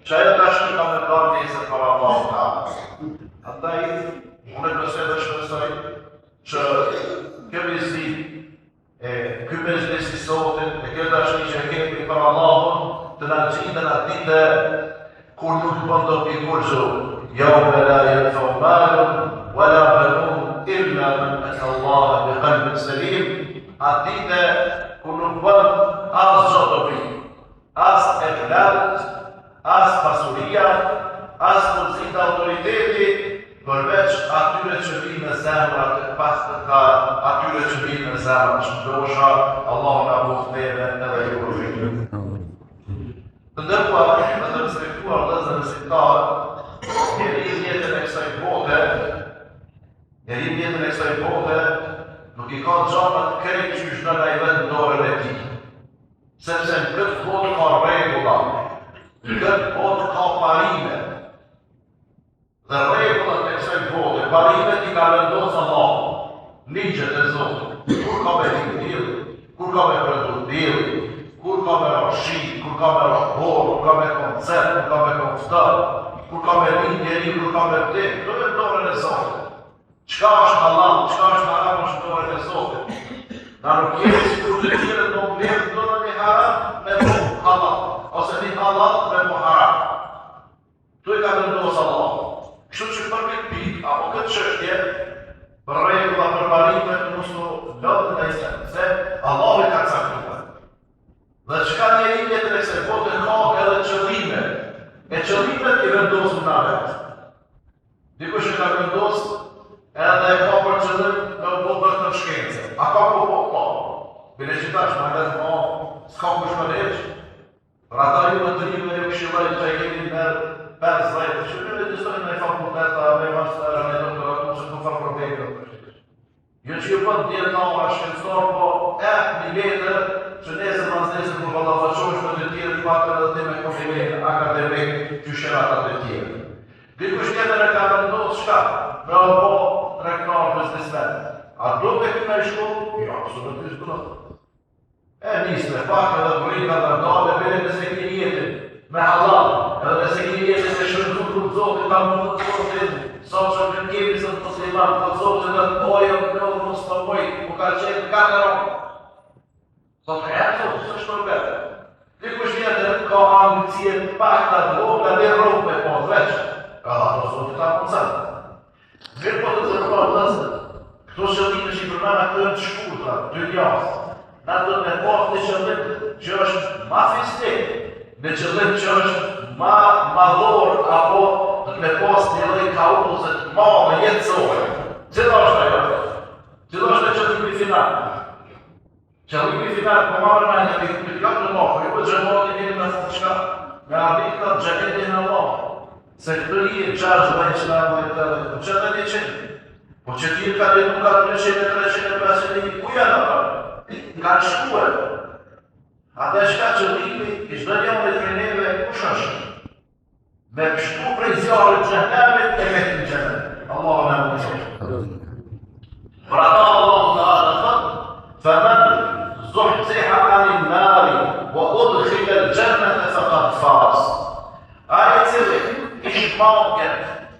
që ajo ta shkita me darë njëse për Allah ta. Andaj, unë e nëse dhe shpesoj që kemi zi ky mezhlis i sotit, e kjo dashni që kemi për Allahun, të na gjitën atite kur nuk bëndo pi kurzu. Jaume la yanfa'u malun wala banun illa man ata Allah bi qalbin salim. Atite kur nuk bën as zotopi, as evlat, as pasuria, as mundësi të autoriteti, përveç atyre që vinë në zemrat, pas të ka atyre që vinë në zemrat, që ndosha Allah nga bufteve edhe ju rëvinë. Të ndërkuar, dhe të respektuar dhe të respektar, njeri jetën e kësaj bote, nuk i ka gjanët krejt që shnë në i vetë dorën e ti. Sepse në këtë botë ka regula, në këtë botë ka parime, dhe regullat e kësaj bote, parimet i ka vendosë Allah, ligjet e Zotit, kur ka me rikëtil, kur ka me produktiv, kur ka me rashi, kur ka me rahor, kur ka me koncert, kur ka me konftar, kur ka me rinjeri, kur ka me vdek, do e dorën e Zotit. Qka është halal, qka është haram është dorën e Zotit. Na nuk jemi si kur të tjere do më vlerë dorën e haram me mu halal, ose një halal me mu haram. Tu i ka vendosë Allah. Kështu që për këtë pikë, apo këtë qështje, për regula, për parime, nësë lëdhë në isem, se Allah i ka caktuar. Dhe qka njeri tjetër e se bote ka edhe qëllime, e qëllimet i vendosë në vetë. Dikush e ka vendosë edhe e ka për qëllim në botë të shkence. A ka po? Bile që tash, ma edhe ma, s'ka kush më leqë. Për ata ju në të një me ju këshillaj që e keni në 50, që në redistojnë në i fakulteta, me masterën e doktoratu, që të farë probleme. Jo që ju pëtë djetarë, shkencor, po një letër që nesër mas nesër për vallafaqosh në të tjerë të pakër dhe të me kombinet akademik që shëratat të tjerë. Dikush tjetër e ka vendosë shka, me o po rektar biznismen. A do të këna i shkollë? Jo, absolutisht do. Nisë me pakër dhe brika dhe dole, bile nëse këni jetin me halal, edhe nëse këni jetin me shërëtu të zotit, ta më të zotit, sa që në kemi së të musliman, të zotit dhe të pojë, të në dhe mos të pojë, mu ka qenë katëron. Sa të e të së shkër vetë. Dikush tjetër ka ambicje pak të vogla dhe rrugë me po veç, ka da të zotit ta koncertë. Mirë po të zërëpar nësë, këto shëllime që i përmena të në të shkurtra, të njasë, na do të pas në qëllim që është ma fisnik, në qëllim që është ma madhor, apo do të pas një lloj kauzë të madhe jetësore. Cila është ajo? Cila është qëllimi final? Qëllimi final po marrë me një pikë të madhe, po xhamati vjen me çka? Me arbitra xhenetin e Allah. Se këto i 6 vajtë që të një qenë. Po që t'jë ka të nuk ka 300-350 ku janë ata? Nga shkuar. Ata shka qëllimi, i shdo një më të neve, kush është? Me pështu prej zjarët gjëhnevit e me të gjëhnevit. Allah me më qërë. Për ata Allah në arë thëtë, fëmën zuhziha anin nari, wa udkhila al-jannata faqad faz. Ai cili ish mauket,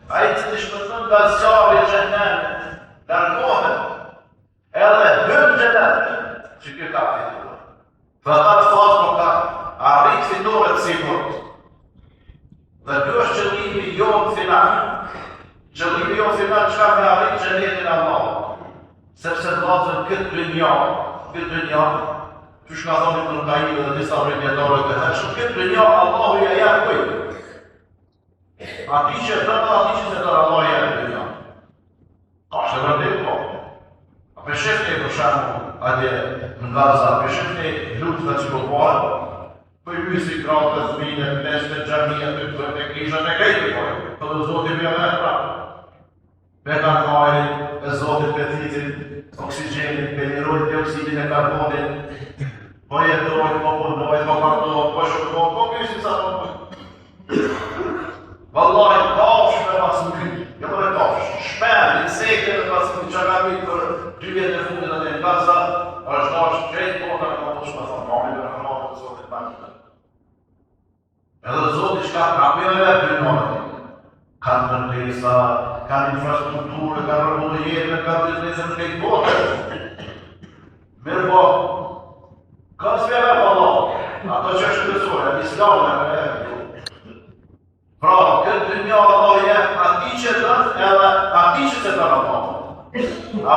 ai cili shpëton nga zjarri i xhenemit, largohet, edhe hyn xhenem, që kjo ka fituar. Faqad faz nuk ka arrit fitore të sigurt. Dhe kjo është qëllimi jonë final. Qëllimi jonë final çka me arrit xhenetin e Allahut. Sepse vllazën këtë dynja, që shka thonë të Nukajim dhe disa rrëmjetore të hershëm, këtë dynja Allahu ja jep kujtë. Ati që dëmë, ati që se tërë Allahu ja jep dynja. Ka është e vërdet po. A përshefni për shemë atje në Gaza, përshefni luftëve që përpojnë, për mysi kratë, zmine, meshte, gjamija, të kishën e krejtë përpojnë, të dhe Zotit bja me e prapë. Petan kajrin, e Zotit petitin, oksigenin, penirol, dioksidin e karbonit, po jetojnë, po punojnë, po partojnë, po shukojnë, po kysin sa po punojnë. Wallahi, kafsh me pasmëri, jo me kafsh, shpem, insekte me pasmëri, që ka mitë për 2 vjetë e fundit në Gaza, është ashtë krejtë kota në këmë shme thonë, mami dhe në këmë të Zotit banë. Edhe Zoti çka kapëve për monat. Kanë ndërtesa, kanë infrastrukturë, kanë rrugëjetë, kanë biznese në këtë botë. Mirë po, ka sfera Allah, ato që është besore, Islamin e pra, këtë dynja Allah jep ati që dënë edhe ati që se dënë Allah.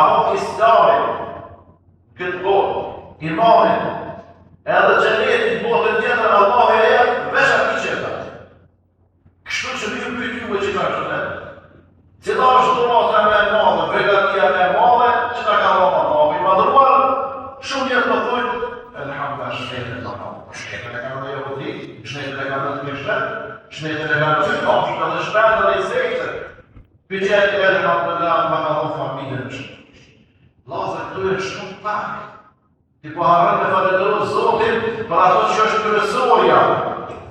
Apo Islamin, këtë botë, imanin, edhe gjenetin botën tjetër Allah e jep veç ati që dënë. Kështu që një pyet juve që ka këtë. Cila është donata me madhe, begatia me madhe, që ta ka dhënë Allahu i madhruar, shumë njerëz më thonë, elhamdullah, shëndetin e Allahut. Shëndetin e ka dhënë Jehudi, shëndetin e ka dhënë Krishterët, shëndetin e ka dhënë Kafshët dhe shpendë dhe insekte. Pyetja e elhamdullah ma ka dhënë familjen e shëndetit. Vllazë, këtu është shumë pak. Ti po harron të falenderoj Zotin për ato që është kryesorja.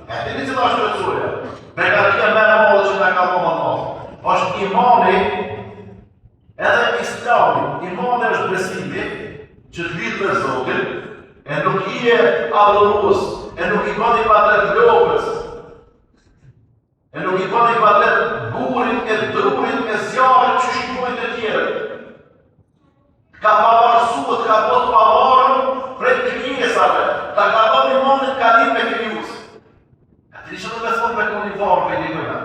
E dini cila është kryesorja? Begatia me në modë që në ka dhënë Allah. Është imani edhe Islami. Imani është besimi që të lidhë me Zotin, e nuk i e adhurues, e nuk i bën ibadet lopës, e nuk i bën ibadet burit e drurit e zjarrit që shkruajnë të tjerë. Ka pavarësuar, ka bërë pavarën prej krijesave, ta ka dhënë imanin kalim me krijues. Atë që do të thonë me uniformë me dikujna.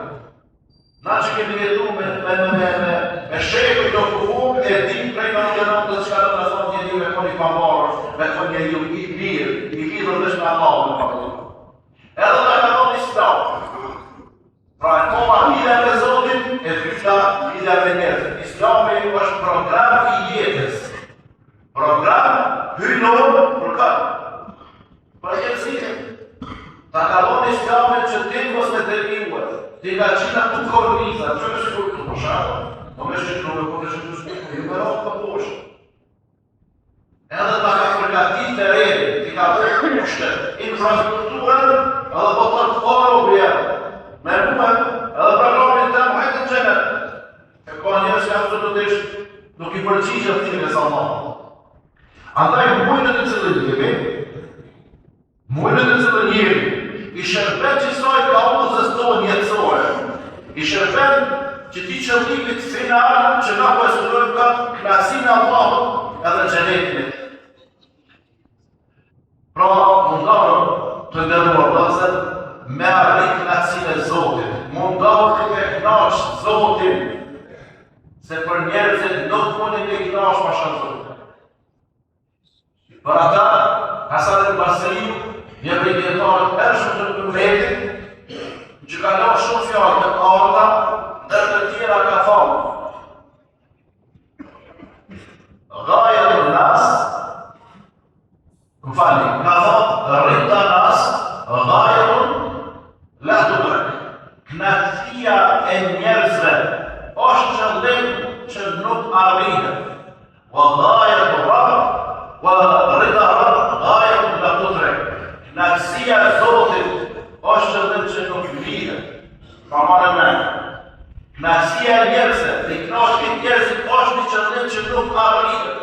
Na që kemi jetu me shekuj do kuhum, e dim prej në të nëmë të qka do të thonë njeri me koni pavarë, me koni njeri i mirë, i lidhër dhe shme Allah në pavarë. Edhe da ka thonë Islam. Pra e koma lidhja me Zotin, e dyta lidhja me njerëzit. Islami është program i jetës. Program hyjnorë për këtë. Për jetësitë. Ta ka thonë Islamin që ti mos me të riuë. Ti ka qita të korniza, që me shkur të poshatë, po me shkur me kone shkur të i mërohë të poshtë. Edhe ta ka përgatit të rejë, ti ka përë kushte, infrastrukturën, edhe po të forë u bjerë. Me muhet, edhe programin të muhet të gjenet. E ka njërës ka absolutisht nuk i përgjigje të tine sa Allah. Andaj mujnë të cilën jemi, mujnë të cilën jemi, i shërben që saj ka uzës tonë jetësore, i shërben që ti qëllimit final që na po e surojmë ka klasin e Allahut edhe gjenetit. Pra, mundarëm të ndërruar vëzër me arrit klasin e Zotit, mundarëm të me knash Zotin, se për njerëzit nuk mundi me knash pasha Zotin. Për ata, Hasan al-Basri, një prej djetarët ershëm të përmetit, që ka lërë shumë fjallë të arda, ndër të tjera ka thonë. Gaja të nas, ka thonë, rrita nas, gaja të la të drek. Knatësia e njerëzve është qëllim që nuk arrihet. Wa gaja të rrë, wa rrita rrë, gaja të la të drek. Knatësia e Zotit është qëllim që nuk lihet. Pra marrë me. Knatësia e njerëzve, të knashti njerëzit është një qëllim që nuk arrihet.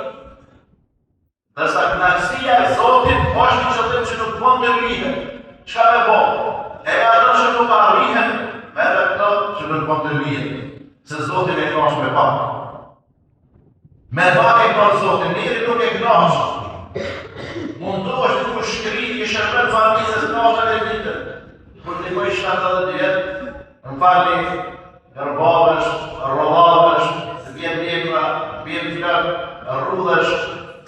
Dërsa knatësia e Zotit është një qëllim që nuk mund të lihet. Çka me bo? E ato që nuk arrihen, me dhe këto që nuk mund të lihet. Se Zotin e knash me pak. Me pak e knash Zotin, njëri nuk e knash. Mundu është të shkri i shërben familjes knashën e ditën. Kur të koj 70 vjetë, në fali rëbavësh, rëdhavësh, vjen mjekra, vjen fjallë, rrudhësh,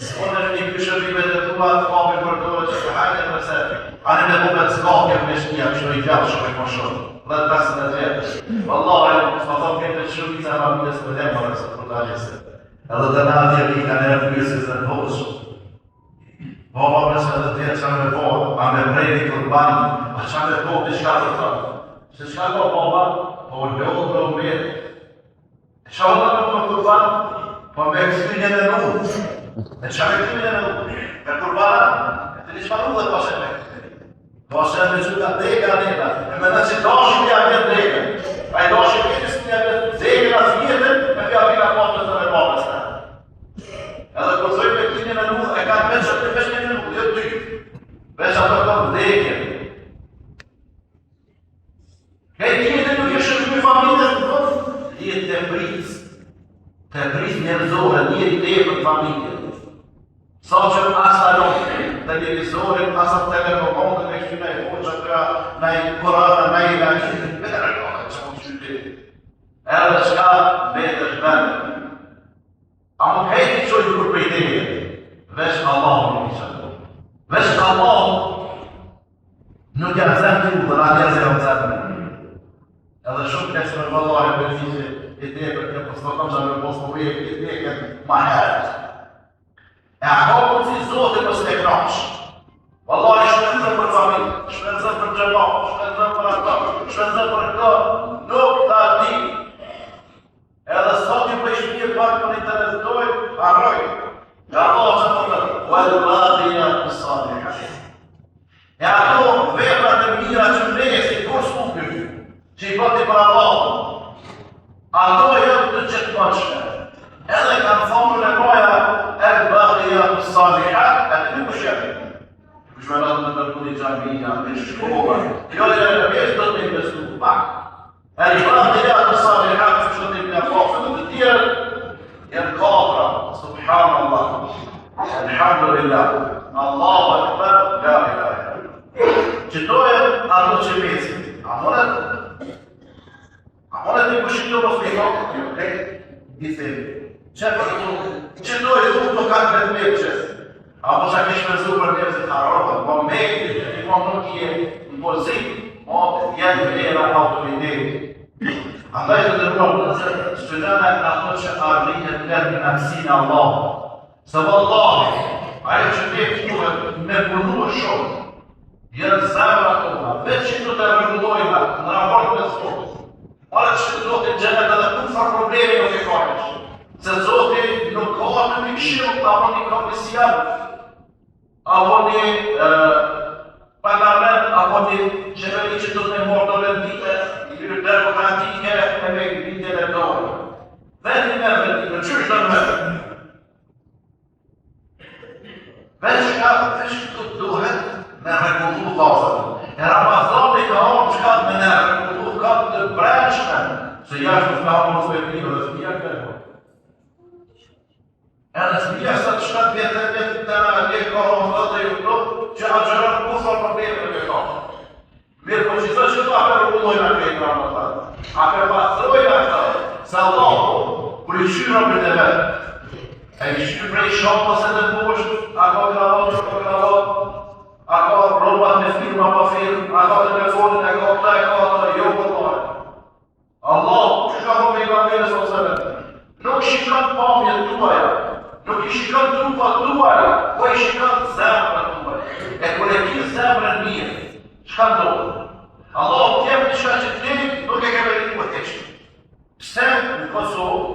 s'ponësh një këshërive të tua të papi për të që të hajtë e përse, anë në buke të zgakje për shkia, kështu i fjallë shumë e koshon, dhe të 50 vjetë. Wallahi, s'ma thonë këtë të shërbica e familjes për dhe për nësë për të aljesë. Edhe të natje i ka nërë përgjësit dhe në hoshë. Baba përse edhe të jetë që me po, a me brejni kërbanë, a që me po të shka të tërë. Se shka ka baba, po lëllë për umbjetë. Qa u të me kërbanë, po me kësminje në nullë. E qa me kësminje në nullë? Me kërbanë, e të një shma nullë dhe pashe me kësminje. Pashe me që ka dega neta, e me në që dashim të jabjet dega. A i dashim të kësminje jabjet dega në zjetën, e pja pika patës dhe me babës të. Edhe kërzoj me kësminje në nullë, e ka me që të veç një nullë, jo ty. Veç ato ka vdekje. Këtë jetë nuk e shërby familjes në thotë, jetë të pris njerëzore, një ide për familje. Sa që asë televizorin, asë telekomandën e kështu në i hoqëka, në i kurana, në i lajnë, bërë ka që më qytet. Edhe qka vetë është vendë. A më hejti që i kur pëjteje, veç Allah nuk i qëtë. Veç Allah nuk janë zemë të dhe në njerëzë janë zemë. Edhe shumë këtë për vëllare për fizë, i te për këtë përstokëm që në posë më vejë, i te këtë ma herët. E akopën si Zotë për s'te knaqë. Vëllare shpenzën për familë, shpenzën për gjëma, shpenzën për ata, shpenzën për këta, nuk ta di. Edhe sot ju për shpirë pak për një të rezidoj, arroj. Nga Allah që të tërë, vëllë badhja për sadhja. E ato veprat e mira që mresi, kur s'kupim, që i bëti për Allah, ato janë të qëtë mëqme. Edhe kanë thonë në moja, e bëdhja të salihat, e të nuk është jemi. Kështë me nëtë në tërkuni gjamija, në shkolla, jo dhe në pjesë të të investu pak. E bëdhja të salihat, që të të të fofë të të tjerë, jenë kafra, subhanallah, alhamdulillah, Allahu akbar, la ilaha. Qëtoje ato që mesin, amonet një këshillo mos me jo, i themi. Qëtoje të kanë këtë lepqes, apo që kishë përzu për njerëzit harorët, po me i mund nuk je në pozit, jenë vlera autoriteti. Andaj të dërruar të studentët në ato që arrinjët lërë në nëksinë Allah. Se vëllahi, ajo që ne këtuhet me punu shumë, jenë zemra tona, veç që të të rëgullojnë në raport me Zotit. Marë që Zotit gjenet edhe kur fa problemi nuk e kajsh. Se Zotit nuk ka në një këshill, apo një komisian, apo një parlament, apo një qeveri që të të morë të vendite, një demokratike e me vite dhe dojë. Vetë me vendite, qështë të me vendite? Veç të duhet me regullu vazën. E Ramazani ka onë qka me ne regullu ka të breshme, se jashtë të ka onë në svepirë dhe smija kërë. Edhe smija sa të shkatë vjetë të në ka onë dhe ju të që a gjërën kusër probleme me ka. Mirë po që që të ape regullojnë a kejtë Ramazani. Ape pastrojnë a këta, se Allah për i qyra për të vetë. E i shqy prej shopës e të poshtë, a ka kravat, a ka robat me firma pa firma, a ka telefonin, a ka këta, a ka ata, jo përlojë. Allah, që ka po me i banderes o sëve? Nuk shikon pamjet tuaja, nuk i shikon trupat tuaja, po i shikon zemrën tuaja. E kër e ki zemrën mirë, çka ndodhë? Allah, tjemë të shka që të nuk e ke veritu e keqë. Pse në Kosovë,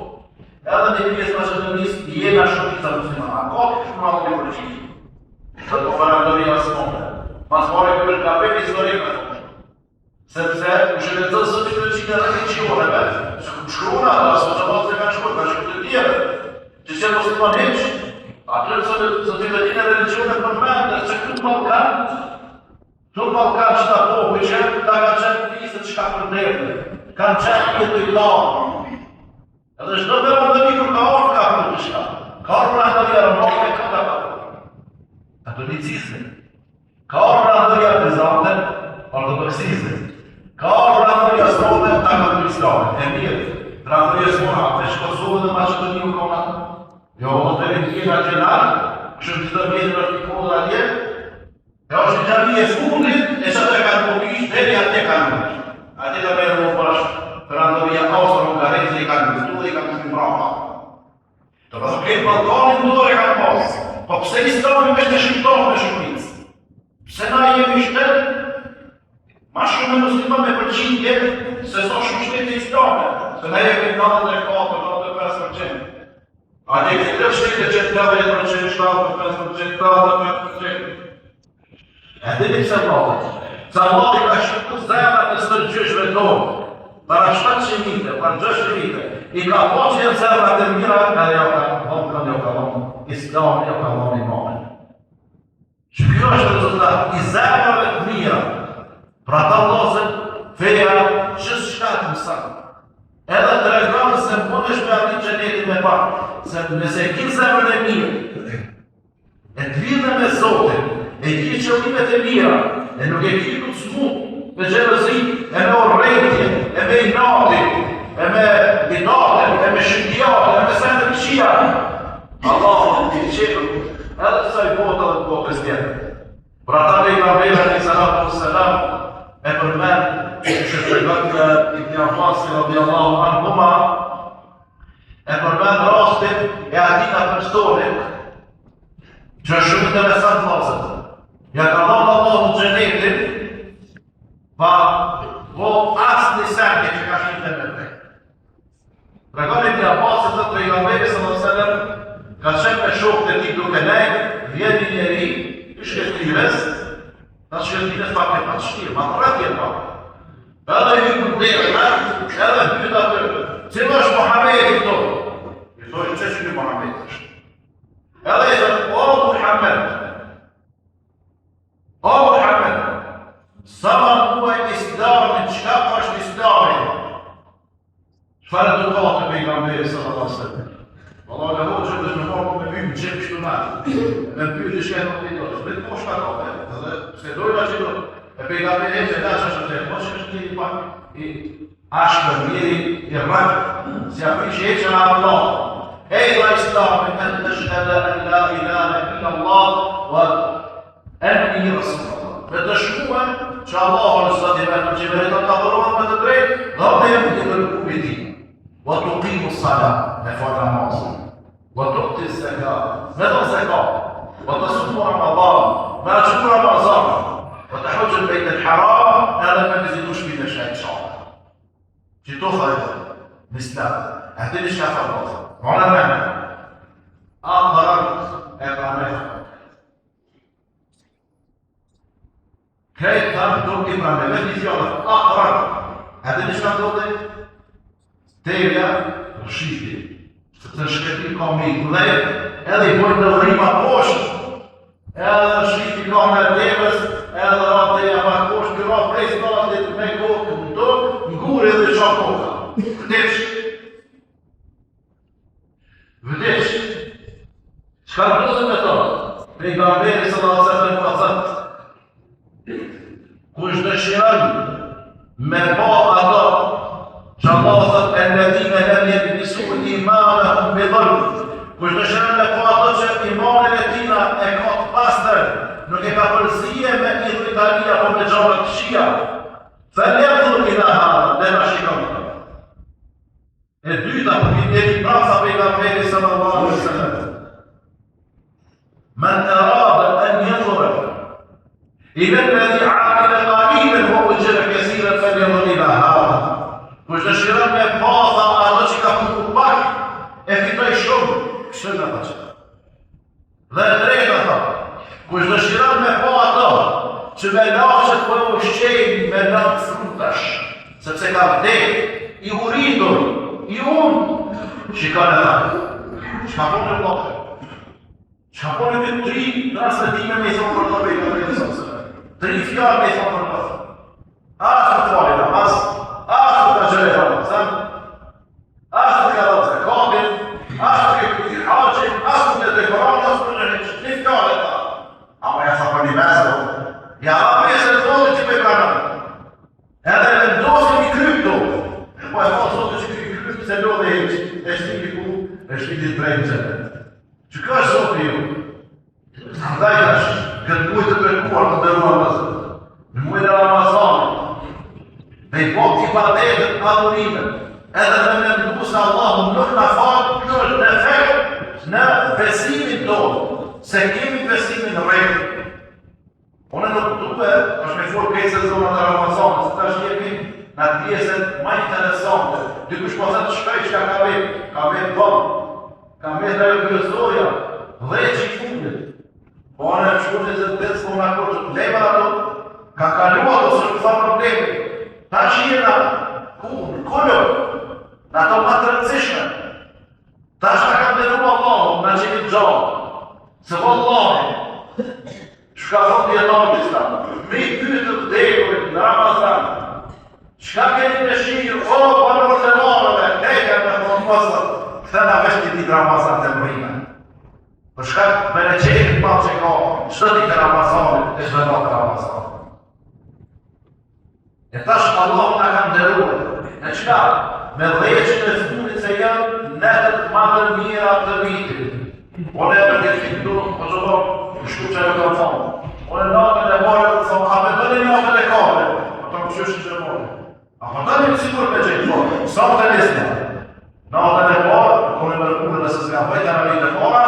edhe në pjesë Maqedonisë jena shumica muslimana. Ka shumë më në përgjithë. Dhe të operandoria së mëndë. Mas mori kërë ka për historime. Sepse u shëllëtës së të qine dhe të qioneve. Shkruna, së që mos të kanë shkruna, ka shkruna të tjere. Që që musliman heqë, atërë së të qine dhe të qione për mendë, që këtë Balkan që ta pohë i qenë, ta ka qenë fisët që ka përdejtë. Kanë qenë jetë i larë. Edhe shdo të rëndëmi kur ka orë ka për të shka. Ka orë për rëndëmi arëmokë e këta ka për. Katolicizmi. Ka orë për rëndëmi arëmizante, ortodoksizmi. Ka orë për rëndëmi asmonde, ta katoliskave. E mirë, rëndëmi asmona, të Kosovë dhe Maqedoniu kona. Jo, të rëndëmi gjenar, këshëm të të vjetë në të kodë atje. E është në gjami e fundit, e që të kanë përkisht, dhe një atje kanë përkisht. Atje të merë më bashkë. Për andovija Austro, Ungarezi i kanë vëstu dhe i kanë të mbrapa. Të pasë këtë Balkanin në dore kanë pasë. Po pse islami me të shqiptarë me shqipnicë? Pse na jemi shtetë? Ma shumë e musliman me përqindje se so shumë shtetë islame. Se na jemi 94-95%. A ne këtë shtetë që të 90%, 75%, 85%. E dhe një pëse vlatë. Sa vlatë ka shqiptu zemrat e së gjyshve tonë. Para 700 vite, para 600 vite, i ka po që jenë zemrat e mira, edhe jo ka vonë, islami jo ka vonë imanin. Që kjo është rezultat i zemrave të mira, pra ta lozën, feja, të mësën. Edhe të regonë se mundesh me arrit xhenetin me pak, se nëse ki zemrën e mirë, e të lidhe me Zotin, e ki qëllimet e mira, e nuk e ki ku të smut, me xhelozi, e me urrëtie, e me inati, e me bidatin, e me shëndijat, e me sendë këshia, Allahu të qenë, edhe të saj bota dhe të botës tjetër. Pra ta pejgamberi alayhi salatu wassalam e përmend që tregon nga Ibn Abbas radhiyallahu anhuma, e përmend rastin e atij apostolit që është shumë interesant vëllezër. Ja ka dhënë Allahu xhenetin pa asnjë sendje që ka shënë me te. Tregon Ibn Abbas se pejgamberi sallallahu alaihi wasallam ka qenë me shokët e tij duke nejë, vjen një njeri i shkëlqyes, ta shkëlqyes pak e pak shtirë, ma të rëtje pak. Edhe i këndërë, edhe pyta të, cilë është Muhamedi këto? I thojë që që një Muhamedi është. Edhe i thojë, o Muhammed, sa ma muaj islamin, qka është islamin? Çfarë do të thotë pejgamberi sallallahu alaihi wasallam? Allah në hoqë dhe shme morë me pymë qëmë kështu nërë. Me pymë të shkenë në të ditërës, me të moshka të edhe se dojnë që do. E pejgamberi e që da që është të të moshë është një pak i ashtë njëri i rrëmë, si aprish e që në Allah. Ejda islamin, në të shkëllë, në la ilahe illa Allah, wa enni Rasulullah. Me të shkuën që Allah në sëtë i vetë në qimerit të të dhëruat me të drejtë, dhe dhe jemi të kërku i ti. وتقيم الصلاة نفعل نماز وتؤتي الزكاة ماذا الزكاة وتصوم رمضان ما تشكر رمضان وتحج البيت الحرام هذا ما بيزيدوش بينا شيء إن شاء الله جيتو خالد الإسلام هدين الشافع الله علماء قررت إبراهيم كيف تنظر إبراهيم الذي يقول أقرر هدين الشافع الله Teja, rëshiti, se të shketi ka me i dhejt, edhe i bojnë të rrima poshtë, edhe rëshiti ka me devës, edhe teja ma poshtë, këra prej statit me kokë në tokë, në gurë edhe qa koka. Vëdesh. Qka në dozë me to? Pejgamberi sallallahu alaihi wasallam ka thënë, kush dëshiron me pa ato që Allah thëtë e nëdhime lemje bënisu imanahum bidhulm. Kush dëshiron me pa ato që imanin e tina e ka të pastër, nuk e ka përzije me idhujtaria apo me gjallë të shia. Falyanzur ila hadha, dhe na shikon këto. E dyta, e një praca pejgamberi sallallahu alaihi wasallam. من أراد أن ينظر إلى الذي عامل قليلا وأجر كثيرا فلينظر إلى هذا. Kush dëshiron me pa ato që ka punuar pak, e fitoj shumë, kështu na thash. Dhe e treta thotë, kush dëshiron me pa ato që me lashët po ushqejnë me lanë frutash, sepse ka vdekë, i uritur, i shikon e thash. Çka po me botë? Çka po me këtë tri transmetime me i thonë për të pejgamberin sallallahu alaihi wasallam. Tri fjalë me i thonë për të. Asë të fali namaz, asë të gjëre Ramazan, asë të kalon zakatin, asë të këtë haqin, asë të dekoran, asë të gjëre një fjallë e ta. Ama ja sa për një mesë, ja apres e zotë që me pranë. Edhe e vendosin një krypto. Po e fa zotë që këtë krypto se lo dhe heqë, e shtiti ku, e shtiti të brejnë qëtë. Që ka është zotë ju? Ndaj tash, këtë mujtë të kërkuar të dëruar në zëtë. Në mujtë e Ramazanit, me i bok t'i badetët adhurimet, edhe me mendu se Allahu nuk në falë, kjo është defekt në besimin tonë, se kemi besimin në rejtë. Unë nuk duhe, është me folë kejtë se zonat e Ramazanit, se ta shkjemi në të pjesën ma interesante. Dikush po thëtë shkaj që ka vetë bëllë, ka vetë ajo kërëzoja, dhe që i fundit. Po anë e shkurë që të të s'po në akorë që të lejma ato, ka kalua ato së kësa problemi. Ta që jena në kullër, në ato më të rëndësishme. Ta që ka kam dheru Allahu, në që këtë gjallë, se vëllahi, që ka thonë djetarë të islam, me i pytë të vdekurit në Ramazan, Çka keni të shirë, o, banor të marëve, kejka me thonë mësër, këthena vesh të ditë Ramazan të mërime. Për shkak bereqetit ma që ka, çdo ditë Ramazanit e çdo natë Ramazanit. E tash Allah na ka nderuar. E çka? Me dhejqën e fundit se janë netët ma të mira të vitit. Unë e këtë fitur, po që do, shku që e ka thonë. Unë natën e mërë të thonë, a me të një natën e kare. Ato më qëshin që mërë. A më të një sigur me qëjtë thonë, sa më të nisë. Natën e mërë, unë e mërë nëse s'ka vajtë e mërë e mërë,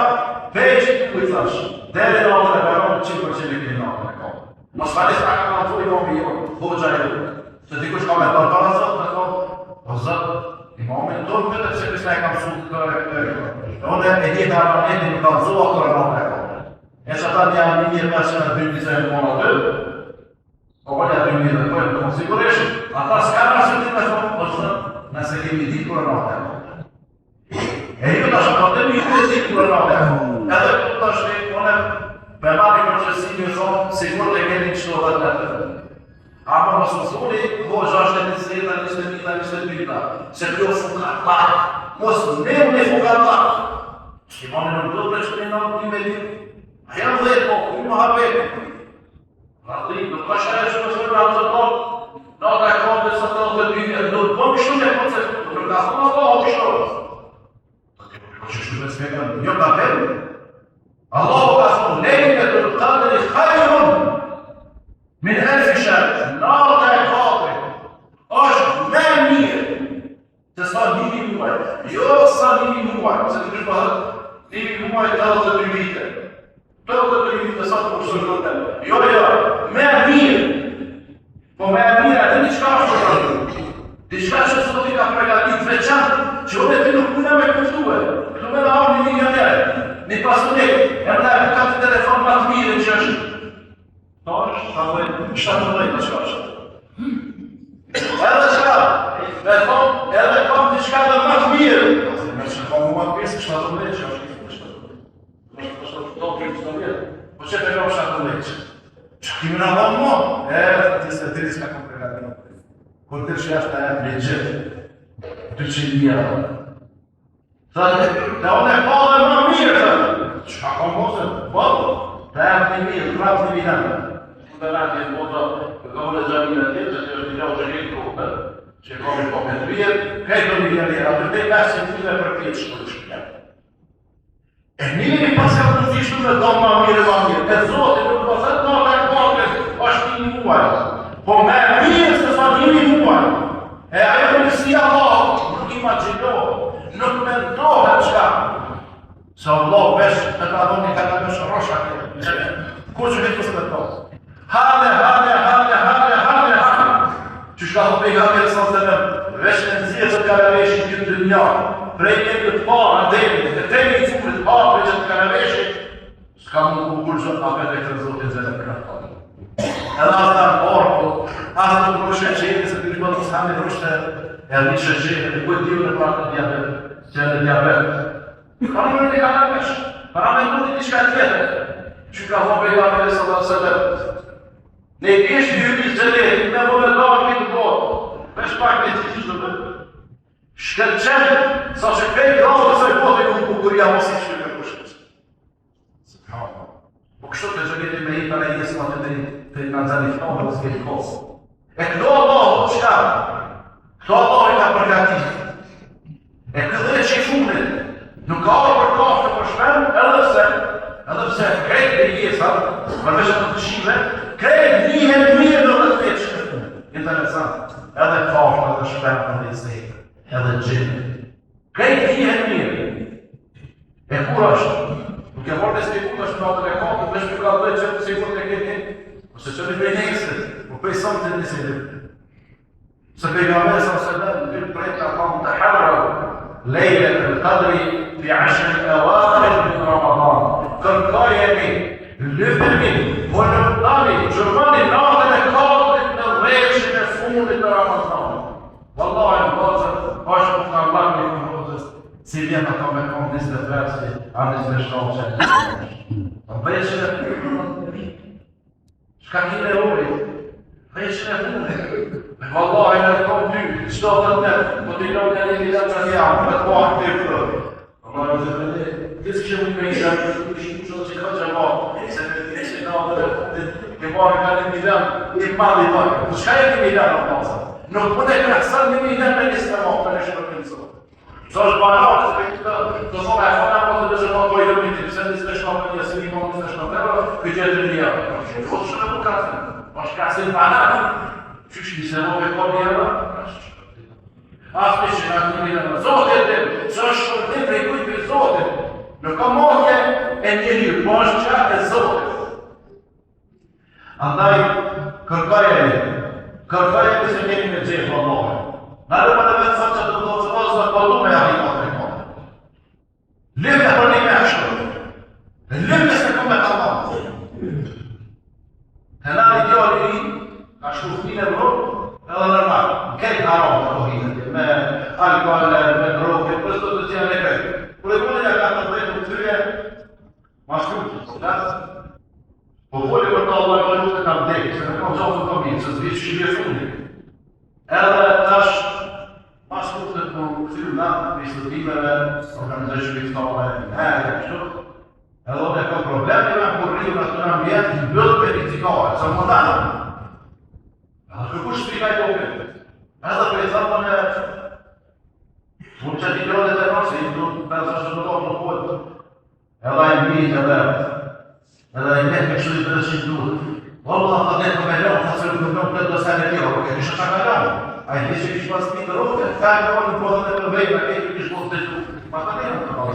peqë ku i thash, deri natën e mërë, 100% e këni natën e kare. Mos falis a ka në thuj, jomi jo, hoxha e ju. Se dikush ka me tërë para zot, me thonë, o zot, imamin tonë këtë pëse kësë ne kam shumë këtë unë e gjithë armanetin nuk kam zua kërë në e kërë. E që ta një një mirë me që në 2020 mëna të, o këllja 2020 të më sigurisht, ata s'ka në shëtit me thonë, o zot, nëse kemi ditë kërë në e kërë. E ju të shumë, të mi këtë ditë kërë në e kërë. Edhe këtë të shumë, unë për mati përqësi një thonë, sigur të keni qëto dhe të të të. Ama më sësuni, po gjashtë e njëseta, 21, se kjo fukatar, mos ne unë e fukatar. Shqimoni nuk do të shkëni në një me një, a jam dhe po, një më habet. Rati, nuk ka shkare që më sërë atë të tonë, në ata e konë dhe së të të dyja, do të bëmë kështu me koncept, nuk ka thonë ato o kështu. Po që shtu me smeka, një ka përë. Allahu ka thonë, lejnë të të qadri khajrun, min elfi shërë, natë e katri, është me mirë, se sa nimi muaj, jo sa nimi muaj, se të kështë përët, nimi muaj 82 vite, 82 vite sa të përshërë të të, jo, me mirë, po me mirë, atë një qka është përët, diçka që sot i ka pregatit veçanë, që unë e ti nuk pune me këftue, këtu me da orë një milionerë, një pasunik, e më da e ka të telefon më të mirë që është, ta është, ta dojnë, 17 në qka është. Edhe qka, me thonë, edhe kam të qka dhe më të mirë. Me që kam më të pjesë, 17 që është një 17. Po që të kam 17? Që kimi në dhonë mo? Të se të riska kom pregatin. Kur të që jashtë të jetë legjet, 200.000 Thëtë, të unë e pa dhe më mirë, thëtë. Qka kam mosën? Po, të jetë një mirë, të rapë një mirë. Të rati e moto, të gavle gjamina tjetë, që të është një gjau gjenit kohë, që e komi po këtë vjetë, kajtë do një gjerë, atë të besin të dhe për këtë shkë të shkëja. E njëri pas ka të fishtu me do ma mirë, e zote, nuk po thëtë në të kongres, është një muaj, po me mirë së sa një muaj, e ajo në si Allah, nuk imaginohë, nuk mendohë qka, se Allah vesh, e të adhoni ka të vesh rosha këtë, ku që vitë së të tohë. Hane, që shka të pejgamberi sa të nëmë, vesh në nëzirë që të karaveshin këtë dënja, prej një këtë parë, ademit, e temi i cumrit parë prej që të karaveshin, s'ka më të kukur që apet e këtë zotin zene për këtë parë. Edhe asë të në parë, asë të rrëshë e qenë, se të një bëtë s'kami rrëshë e rrëshë e qenë, e kujtë dio në pratë në diabet, që e në diabet. Ka në në karavesh, para me në një shka tjetër, që ka thonë pejgamberi sa të sëllë. Ne i kishë hyri zëletit, me më me dojë këtë botë, vesh pak me të qishtë të bërë. Shkërqenë, sa që pejtë rrallë të saj botë e këmë kukuria mos i shkërë kërshës. Po kështu të gjëgjeti me i për e jesë ma të në zaniftonë dhe s'kejtë kosë. E këto Allah, qëka? Këto Allah i ka përgatit. E këtë e qifunit, nuk ka për kafë të përshmenë, edhe pse krejtë dhe i jesë, përveshët të të shive, krejtë njëhen mirë në të veçë. Interesant. Edhe kafë edhe shpenë dhe i sejtë. Edhe gjinë. Krejtë njëhen mirë. E kur është? Nuk e mërë të spikur është në atër e kafë, vesh për ka dhe që të sigur të këtë ose që një prej njësë, po prej sëmë të njësë i dhe. Se pejgamberi sa se dhe, në dy prej të kam të harra, lejle të qadri fi 10 awakhir min Ramadan. Kërkojemi, lypemi, volumtari, gjërmani natën e katërt në dheshën e fundit të Ramazanit. Wallahi në bazën, është për Allah me këmërëzës, si vjen ato me kom 20 versi, a 27 që në dheshën e fundit. Shka kile uri, dheshën e fundit. Wallahi në kom ty, qdo dhe të net, po t'i lom një një të të jam, me të pohë të të të. Allah në zërë, disë që më me i janë, që ka që ma, se me të që nga dhe ke marë ka një milan, i mali pak, po shka e një milan në pasë? Nuk më ne kërësën një milan me një së ma, për në shërë në nësë. Sa është banal, të thonë e fona po të dëshë ma po i dëmiti, pëse në së shma për një së një më në shma tërë, këtë jetë një javë. Po të shënë më kasën, po shkasin banal. Qysh mi se move ko njëra? Asë që nga të mirë në Zotit dhe, që është shpërtim prej kujt për Zotit. Nuk ka modje e njëri, po është qatë e Zotit. Andaj, kërkaj e një. Kërkaj e kësë njëri me gjithë në move. Në dhe për të vetë sa që të do të vazë dhe përdu me jahi në të move. Limë e për një me ashtë. Limë e se ku me të move. Të nari gjori i, ka shkuftin e vrot, edhe normal, kejt haram të kohinët, me alkohol, me droge, përsto të qenë e kejt. Por e vole nga ka të dhejtë të tyre, ma shkuftin, po vole për të Allah e lutë të kam dhejtë, se në kam zonë të kominë, se zvitë shqibje fundi. Edhe tash, ma shkuftin të këtyrë nga, instruktiveve, organizë shpiftore, kështu, edhe dhe ka probleme me kur rriu në të ambjent, në bëllë për rizikare, sa më danë. Kërkush shpika i topit, edhe për i thapën e mund që t'i kërët e të nërë, se i të përsa që të do të pojtë, edhe i mbitë edhe i metë me qëllit për e që i duhet. Valla të ne të me lëmë, të se në të të sen e tjera, për kështë që ka lëmë. A i di që kishë pas të të rote, të në në podën e përbejnë, a kejtë kishë posë të të. Ma të ne në të